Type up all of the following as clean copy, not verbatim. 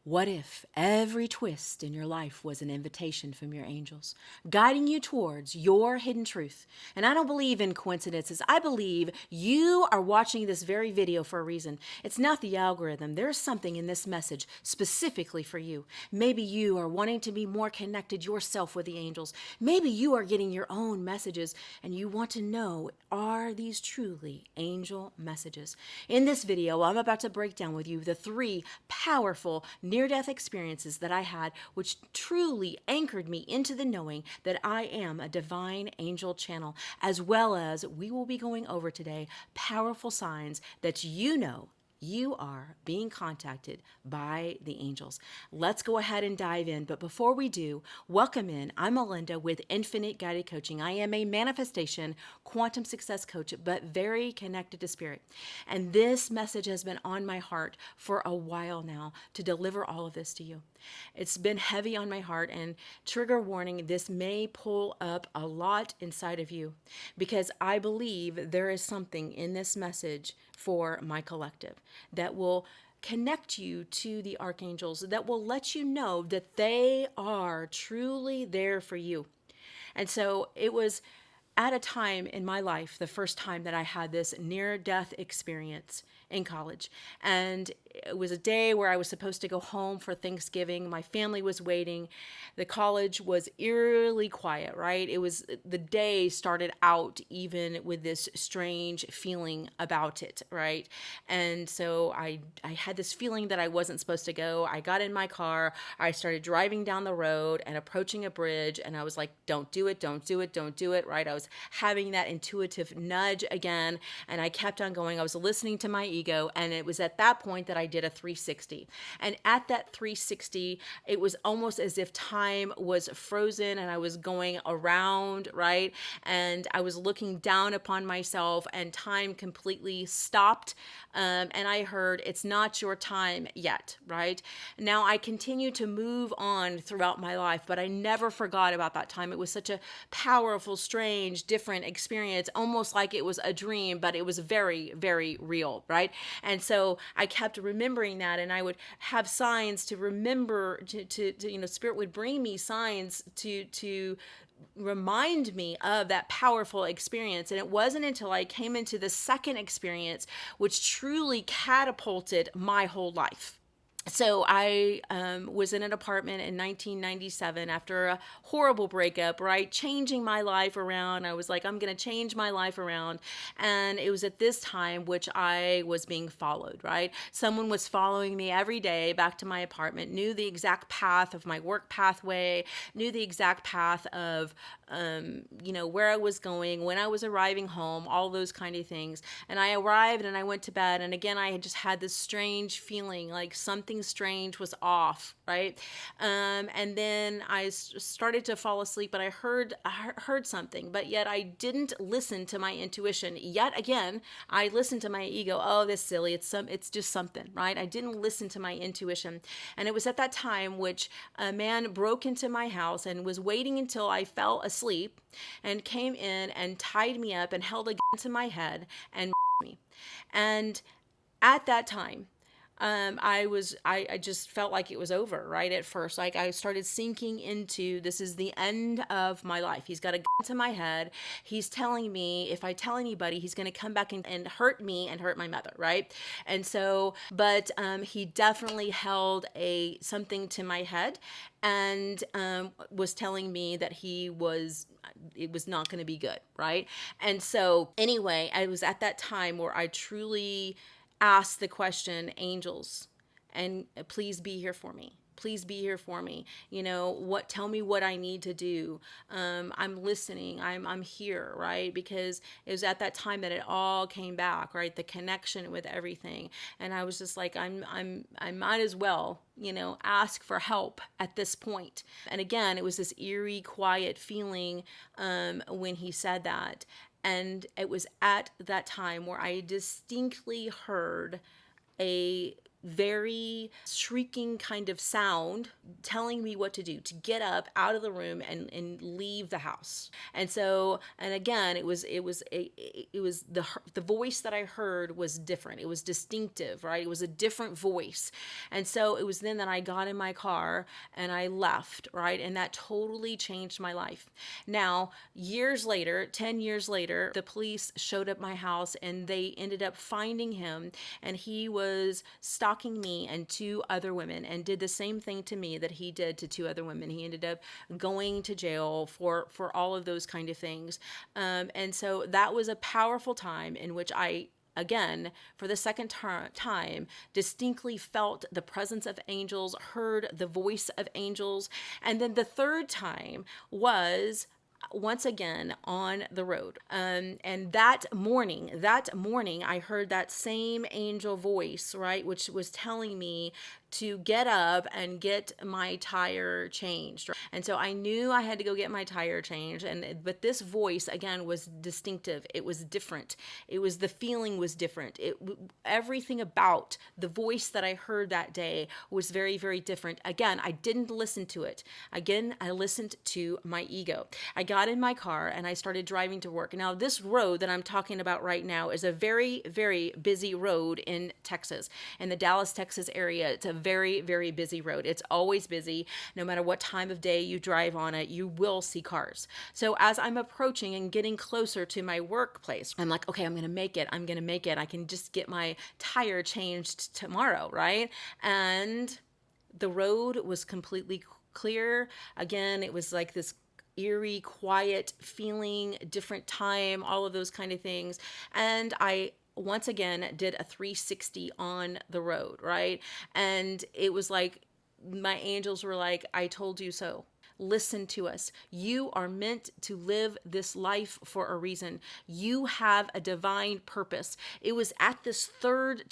What if every twist in your life was an invitation from your angels, guiding you towards your hidden truth? And I don't believe in coincidences. I believe you are watching this very video for a reason. It's not the algorithm. There's something in this message specifically for you. Maybe you are wanting to be more connected yourself with the angels. Maybe you are getting your own messages and you want to know, are these truly angel messages? In this video, I'm about to break down with you the 3 powerful near-death experiences that I had, which truly anchored me into the knowing that I am a divine angel channel, as well as we will be going over today powerful signs that you are being contacted by the angels. Let's go ahead and dive in. But before we do, welcome in. I'm Melinda with Infinite Guided Coaching. I am a manifestation quantum success coach, but very connected to spirit. And this message has been on my heart for a while now to deliver all of this to you. It's been heavy on my heart, and trigger warning, this may pull up a lot inside of you because I believe there is something in this message for my collective that will connect you to the archangels, that will let you know that they are truly there for you. And so it was at a time in my life, the first time that I had this near-death experience in college. And it was a day where I was supposed to go home for Thanksgiving. My family was waiting. The college was eerily quiet, right? It was, the day started out even with this strange feeling about it, right? And so I had this feeling that I wasn't supposed to go. I got in my car. I started driving down the road and approaching a bridge. And I was like, don't do it, don't do it, don't do it, right? I was having that intuitive nudge again. And I kept on going. I was listening to my ego. And it was at that point that I did a 360. And at that 360, it was almost as if time was frozen and I was going around, right? And I was looking down upon myself and time completely stopped. And I heard, it's not your time yet, right? Now I continue to move on throughout my life, but I never forgot about that time. It was such a powerful, strange, different experience, almost like it was a dream, but it was very, very real, right? And so I kept remembering that, and I would have signs to remember, to Spirit would bring me signs to remind me of that powerful experience. And it wasn't until I came into the second experience, which truly catapulted my whole life. So I was in an apartment in 1997 after a horrible breakup, right? Changing my life around. I was like, I'm going to change my life around. And it was at this time which I was being followed, right? Someone was following me every day back to my apartment, knew the exact path of my work pathway, knew the exact path of, where I was going, when I was arriving home, all those kind of things. And I arrived and I went to bed. And again, I had just had this strange feeling like something strange was off, right? And then I started to fall asleep, but I heard something, but yet I didn't listen to my intuition. Yet again, I listened to my ego. Oh, this silly. It's just something, right? I didn't listen to my intuition. And it was at that time which a man broke into my house and was waiting until I fell asleep and came in and tied me up and held a gun to my head and me. And at that time, I just felt like it was over, right? At first, like I started sinking into, this is the end of my life. He's got a gun to my head. He's telling me if I tell anybody, he's going to come back and hurt me and hurt my mother, right? And so, but he definitely held something to my head and was telling me that it was not going to be good, right? And so anyway, I was at that time where I truly ask the question, angels, and please be here for me. Please be here for me. Tell me what I need to do. I'm listening. I'm here, right? Because it was at that time that it all came back, right? The connection with everything. And I was just like, I might as well, ask for help at this point. And again, it was this eerie, quiet feeling when he said that. And it was at that time where I distinctly heard a very shrieking kind of sound telling me what to do, to get up out of the room and leave the house. And so, and again, the voice that I heard was different. It was distinctive, right? It was a different voice. And so it was then that I got in my car and I left, right? And that totally changed my life. Now, years later, 10 years later, the police showed up my house and they ended up finding him, and he was stalking me and two other women and did the same thing to me that he did to two other women. He ended up going to jail for all of those kind of things. And so that was a powerful time in which I, again, for the second time, distinctly felt the presence of angels, heard the voice of angels. And then the third time was once again on the road. And that morning, I heard that same angel voice, right, which was telling me to get up and get my tire changed. And so I knew I had to go get my tire changed. But this voice again was distinctive. It was different. The feeling was different. Everything about the voice that I heard that day was very, very different. Again, I didn't listen to it. Again, I listened to my ego. I got in my car and I started driving to work. Now, this road that I'm talking about right now is a very, very busy road in Texas, in the Dallas, Texas area. It's a very, very busy road. It's always busy. No matter what time of day you drive on it, you will see cars. So as I'm approaching and getting closer to my workplace, I'm like, okay, I'm going to make it. I can just get my tire changed tomorrow, right? And the road was completely clear. Again, it was like this eerie, quiet feeling, different time, all of those kind of things. And I once again did a 360 on the road, right? And it was like my angels were like, I told you so. Listen to us. You are meant to live this life for a reason. You have a divine purpose. It was at this third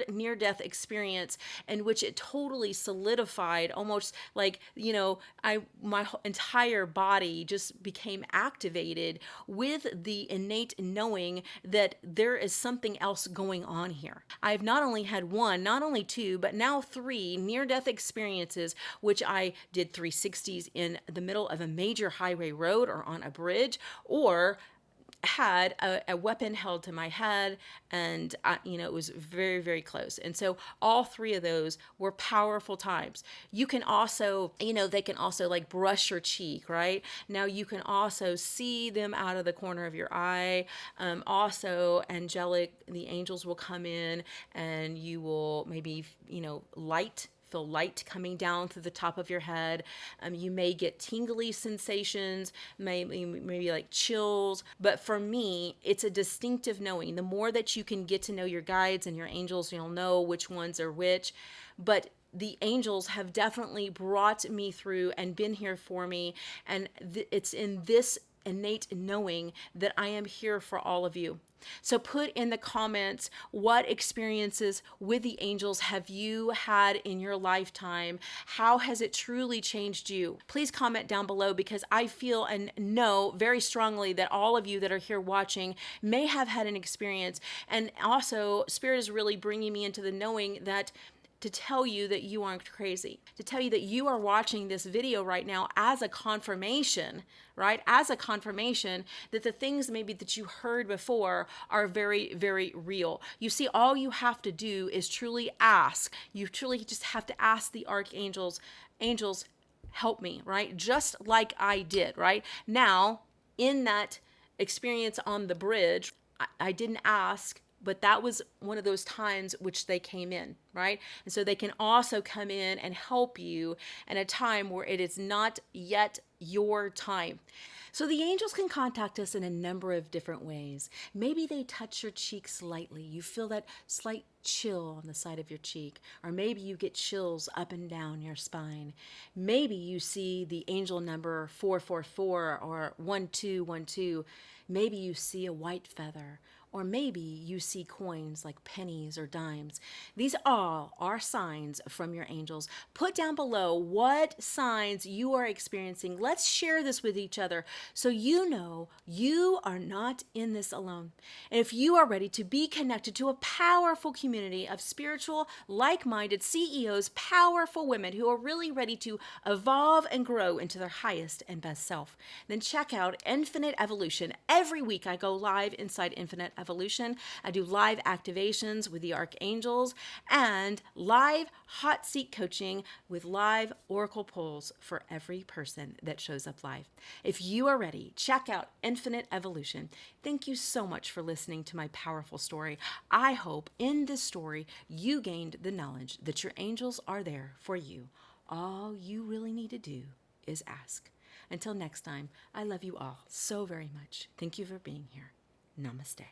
near-death experience in which it totally solidified, almost like, my entire body just became activated with the innate knowing that there is something else going on here. I've not only had one, not only two, but now three near-death experiences, which I did 360 in the middle of a major highway road or on a bridge, or had a weapon held to my head, and it was very, very close. And so all three of those were powerful times. You can also, they can also like brush your cheek, right? Now you can also see them out of the corner of your eye. Also, the angels will come in and you will maybe, feel light coming down through the top of your head. You may get tingly sensations, maybe like chills. But for me, it's a distinctive knowing. The more that you can get to know your guides and your angels, you'll know which ones are which. But the angels have definitely brought me through and been here for me. And it's in this innate knowing that I am here for all of you. So put in the comments, what experiences with the angels have you had in your lifetime? How has it truly changed you? Please comment down below, because I feel and know very strongly that all of you that are here watching may have had an experience. And also, Spirit is really bringing me into the knowing that to tell you that you aren't crazy, to tell you that you are watching this video right now as a confirmation, right? As a confirmation that the things maybe that you heard before are very, very real. You see, all you have to do is truly ask. You truly just have to ask the archangels, angels, help me, right? Just like I did, right? Now, in that experience on the bridge, I didn't ask, but that was one of those times which they came in, right? And so they can also come in and help you in a time where it is not yet your time. So the angels can contact us in a number of different ways. Maybe they touch your cheek slightly. You feel that slight chill on the side of your cheek. Or maybe you get chills up and down your spine. Maybe you see the angel number 444 or 1212. Maybe you see a white feather. Or maybe you see coins like pennies or dimes. These all are signs from your angels. Put down below what signs you are experiencing. Let's share this with each other so you know you are not in this alone. And if you are ready to be connected to a powerful community of spiritual, like-minded CEOs, powerful women who are really ready to evolve and grow into their highest and best self, then check out Infinite Evolution. Every week I go live inside Infinite Evolution. I do live activations with the archangels and live hot seat coaching with live oracle polls for every person that shows up live. If you are ready, check out Infinite Evolution. Thank you so much for listening to my powerful story. I hope in this story you gained the knowledge that your angels are there for you. All you really need to do is ask. Until next time, I love you all so very much. Thank you for being here. Namaste.